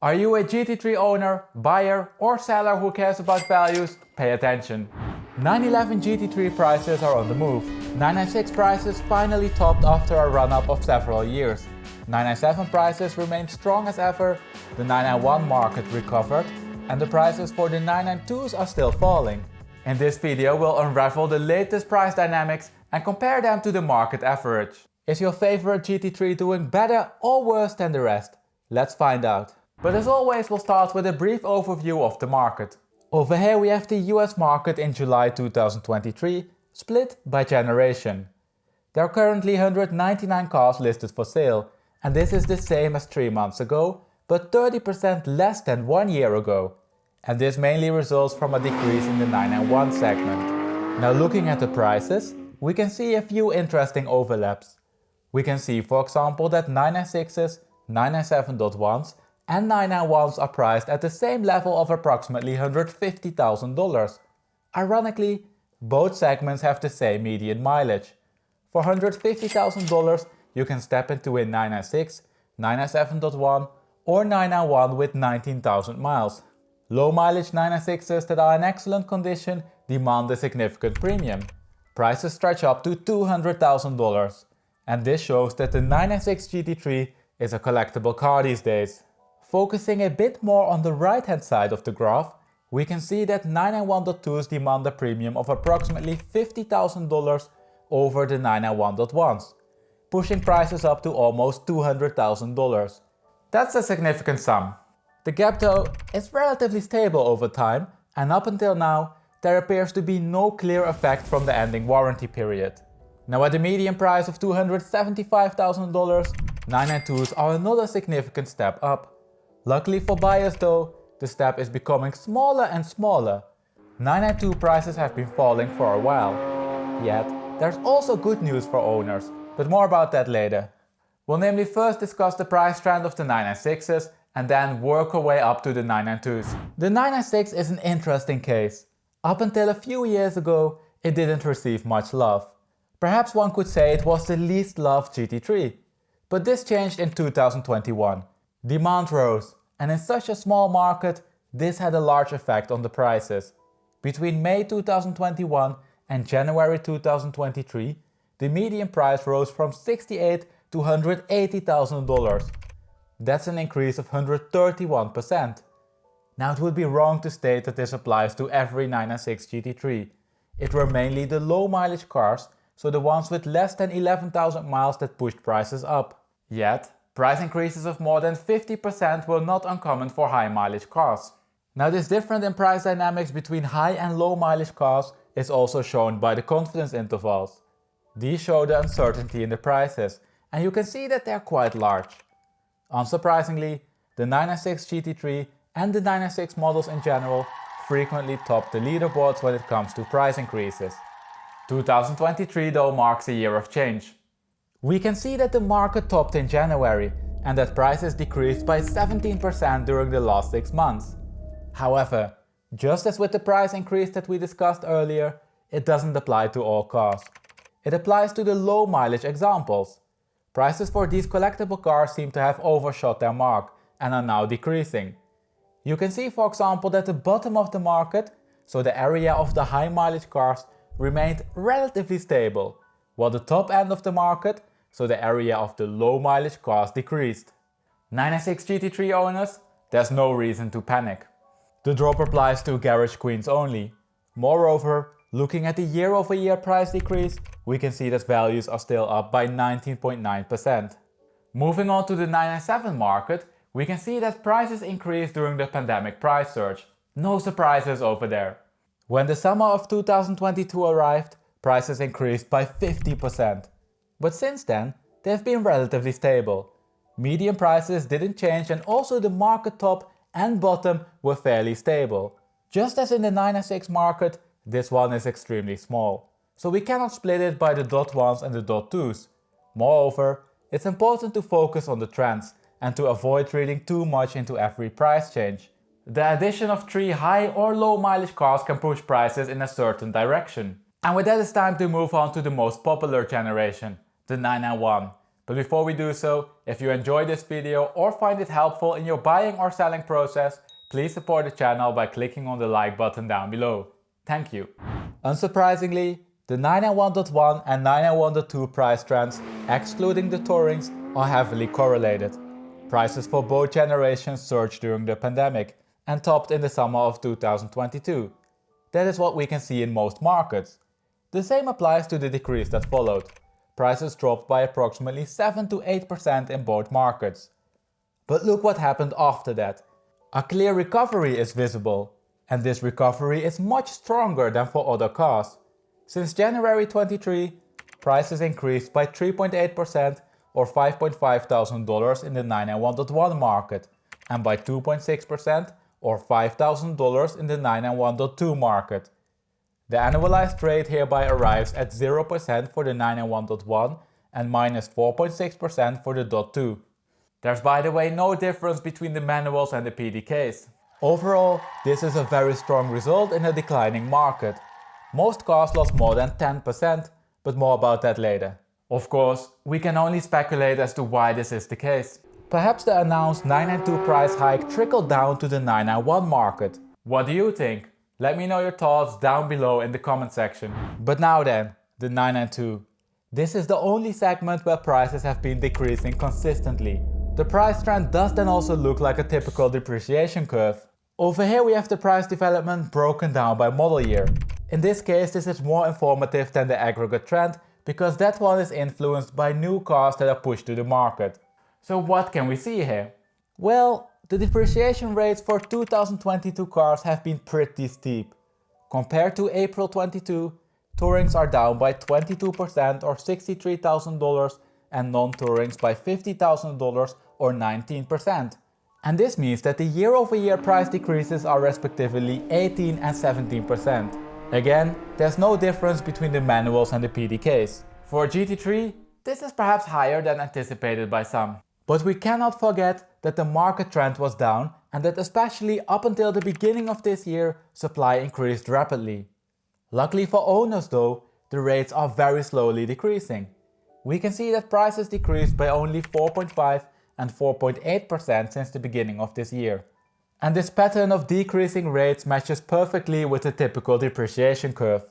Are you a GT3 owner, buyer or seller who cares about values? Pay attention. 911 GT3 prices are on the move. 996 prices finally topped after a run-up of several years. 997 prices remain strong as ever, the 991 market recovered, and the prices for the 992s are still falling. In this video we'll unravel the latest price dynamics and compare them to the market average. Is your favorite GT3 doing better or worse than the rest? Let's find out. But as always, we'll start with a brief overview of the market. Over here we have the US market in July 2023, split by generation. There are currently 199 cars listed for sale, and this is the same as 3 months ago, but 30% less than 1 year ago. And this mainly results from a decrease in the 991 segment. Now looking at the prices, we can see a few interesting overlaps. We can see, for example, that 996s, 997.1s and 991s are priced at the same level of approximately $150,000. Ironically, both segments have the same median mileage. For $150,000 you can step into a 996, 997.1 or 991 with 19,000 miles. Low mileage 996s that are in excellent condition demand a significant premium. Prices stretch up to $200,000. And this shows that the 996 GT3 is a collectible car these days. Focusing a bit more on the right hand side of the graph, we can see that 991.2s demand a premium of approximately $50,000 over the 991.1s, pushing prices up to almost $200,000. That's a significant sum. The gap though is relatively stable over time, and up until now there appears to be no clear effect from the ending warranty period. Now at the median price of $275,000, 992s are another significant step up. Luckily for buyers though, the step is becoming smaller and smaller. 992 prices have been falling for a while. Yet, there's also good news for owners, but more about that later. We'll namely first discuss the price trend of the 996s and then work our way up to the 992s. The 996 is an interesting case. Up until a few years ago, it didn't receive much love. Perhaps one could say it was the least loved GT3. But this changed in 2021. Demand rose, and in such a small market, this had a large effect on the prices. Between May 2021 and January 2023, the median price rose from $68,000 to $180,000. That's an increase of 131%. Now it would be wrong to state that this applies to every 996 GT3. It were mainly the low mileage cars, so the ones with less than 11,000 miles that pushed prices up. Yet, price increases of more than 50% were not uncommon for high mileage cars. Now this difference in price dynamics between high and low mileage cars is also shown by the confidence intervals. These show the uncertainty in the prices, and you can see that they are quite large. Unsurprisingly, the 996 GT3 and the 996 models in general frequently top the leaderboards when it comes to price increases. 2023 though marks a year of change. We can see that the market topped in January and that prices decreased by 17% during the last 6 months. However, just as with the price increase that we discussed earlier, it doesn't apply to all cars. It applies to the low mileage examples. Prices for these collectible cars seem to have overshot their mark and are now decreasing. You can see, for example, that the bottom of the market, so the area of the high mileage cars, remained relatively stable, while the top end of the market, so the area of the low mileage cars, decreased. 996 GT3 owners, there's no reason to panic. The drop applies to garage queens only. Moreover, looking at the year-over-year price decrease, we can see that values are still up by 19.9%. Moving on to the 997 market, we can see that prices increased during the pandemic price surge. No surprises over there. When the summer of 2022 arrived, prices increased by 50%. But since then, they have been relatively stable. Median prices didn't change and also the market top and bottom were fairly stable. Just as in the 996 market, this one is extremely small. So we cannot split it by the .1s and the .2s. Moreover, it's important to focus on the trends and to avoid reading too much into every price change. The addition of 3 high or low mileage cars can push prices in a certain direction. And with that it's time to move on to the most popular generation, the 991. But before we do so, if you enjoyed this video or find it helpful in your buying or selling process, please support the channel by clicking on the like button down below. Thank you. Unsurprisingly, the 991.1 and 991.2 price trends, excluding the Tourings, are heavily correlated. Prices for both generations surged during the pandemic and topped in the summer of 2022. That is what we can see in most markets. The same applies to the decrease that followed. Prices dropped by approximately 7 to 8% in both markets. But look what happened after that. A clear recovery is visible, and this recovery is much stronger than for other cars. Since January 23, prices increased by 3.8% or $5.5 thousand in the 991.1 market, and by 2.6% or $5,000 in the 991.2 market. The annualized rate hereby arrives at 0% for the 991.1 and minus 4.6% for the .2. There's by the way no difference between the manuals and the PDKs. Overall, this is a very strong result in a declining market. Most cars lost more than 10%, but more about that later. Of course, we can only speculate as to why this is the case. Perhaps the announced 992 price hike trickled down to the 991 market. What do you think? Let me know your thoughts down below in the comment section. But now then, the 992. This is the only segment where prices have been decreasing consistently. The price trend does then also look like a typical depreciation curve. Over here we have the price development broken down by model year. In this case this is more informative than the aggregate trend because that one is influenced by new cars that are pushed to the market. So what can we see here? Well, the depreciation rates for 2022 cars have been pretty steep. Compared to April 22, Tourings are down by 22% or $63,000 and non-Tourings by $50,000 or 19%. And this means that the year-over-year price decreases are respectively 18 and 17%. Again, there's no difference between the manuals and the PDKs. For GT3, this is perhaps higher than anticipated by some. But we cannot forget that the market trend was down and that especially up until the beginning of this year, supply increased rapidly. Luckily for owners though, the rates are very slowly decreasing. We can see that prices decreased by only 4.5 and 4.8% since the beginning of this year. And this pattern of decreasing rates matches perfectly with the typical depreciation curve.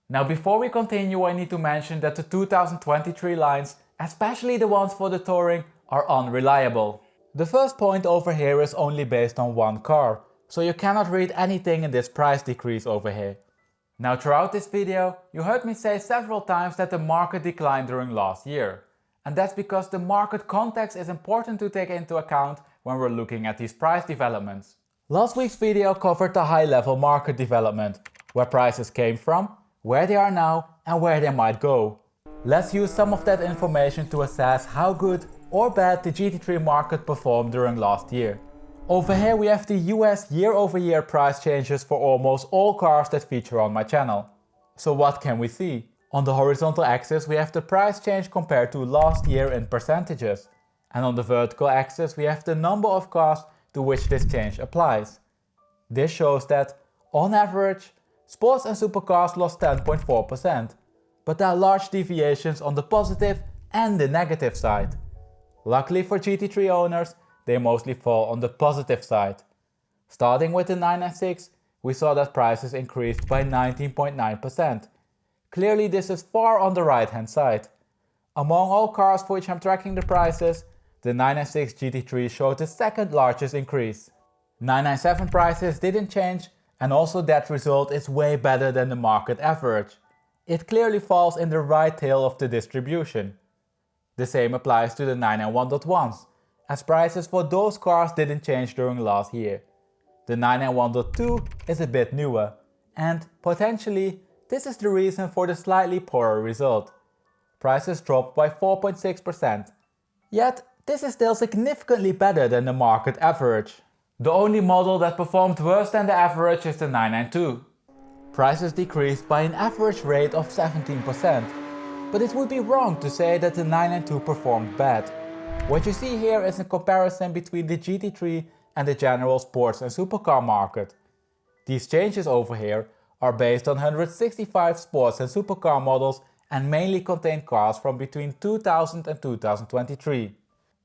Now before we continue, I need to mention that the 2023 lines, especially the ones for the Touring, are unreliable. The first point over here is only based on one car, so you cannot read anything in this price decrease over here. Now throughout this video, you heard me say several times that the market declined during last year. And that's because the market context is important to take into account when we're looking at these price developments. Last week's video covered the high-level market development, where prices came from, where they are now and where they might go. Let's use some of that information to assess how good or bad the GT3 market performed during last year. Over here we have the US year-over-year price changes for almost all cars that feature on my channel. So what can we see? On the horizontal axis we have the price change compared to last year in percentages. And on the vertical axis we have the number of cars to which this change applies. This shows that, on average, sports and supercars lost 10.4%. But there are large deviations on the positive and the negative side. Luckily for GT3 owners, they mostly fall on the positive side. Starting with the 996, we saw that prices increased by 19.9%. Clearly this is far on the right hand side. Among all cars for which I'm tracking the prices, the 996 GT3 showed the second largest increase. 997 prices didn't change, and also that result is way better than the market average. It clearly falls in the right tail of the distribution. The same applies to the 991.1s, as prices for those cars didn't change during last year. The 991.2 is a bit newer, and potentially this is the reason for the slightly poorer result. Prices dropped by 4.6%. Yet this is still significantly better than the market average. The only model that performed worse than the average is the 992. Prices decreased by an average rate of 17%. But it would be wrong to say that the 992 performed bad. What you see here is a comparison between the GT3 and the general sports and supercar market. These changes over here are based on 165 sports and supercar models and mainly contain cars from between 2000 and 2023.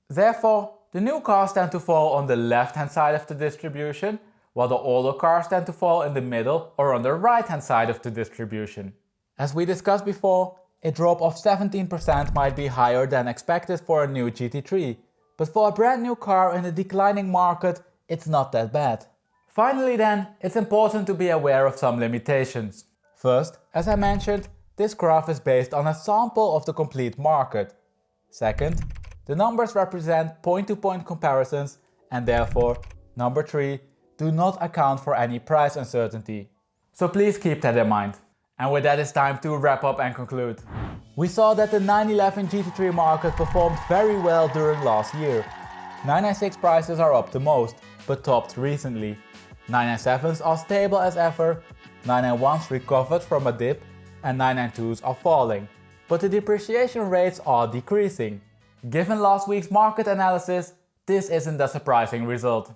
Therefore, the new cars tend to fall on the left-hand side of the distribution, while the older cars tend to fall in the middle or on the right-hand side of the distribution. As we discussed before, a drop of 17% might be higher than expected for a new GT3, but for a brand new car in a declining market, it's not that bad. Finally then, it's important to be aware of some limitations. First, as I mentioned, this graph is based on a sample of the complete market. Second, the numbers represent point-to-point comparisons and therefore, number 3, do not account for any price uncertainty. So please keep that in mind. And with that, it's time to wrap up and conclude. We saw that the 911 GT3 market performed very well during last year. 996 prices are up the most, but topped recently. 997s are stable as ever, 991s recovered from a dip, and 992s are falling. But the depreciation rates are decreasing. Given last week's market analysis, this isn't a surprising result.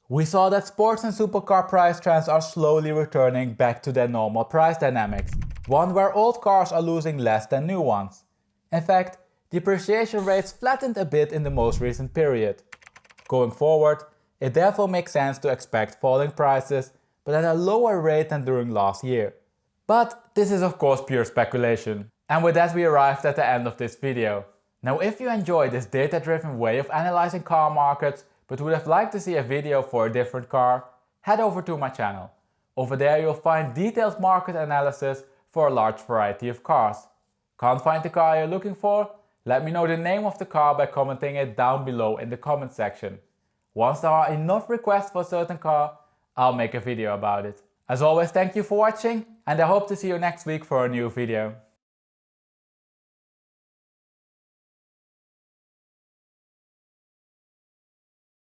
We saw that sports and supercar price trends are slowly returning back to their normal price dynamics, one where old cars are losing less than new ones. In fact, depreciation rates flattened a bit in the most recent period. Going forward, it therefore makes sense to expect falling prices, but at a lower rate than during last year. But this is of course pure speculation. And with that we arrived at the end of this video. Now if you enjoy this data-driven way of analyzing car markets, but would have liked to see a video for a different car, head over to my channel. Over there you'll find detailed market analysis for a large variety of cars. Can't find the car you're looking for? Let me know the name of the car by commenting it down below in the comment section. Once there are enough requests for a certain car, I'll make a video about it. As always, thank you for watching, and I hope to see you next week for a new video.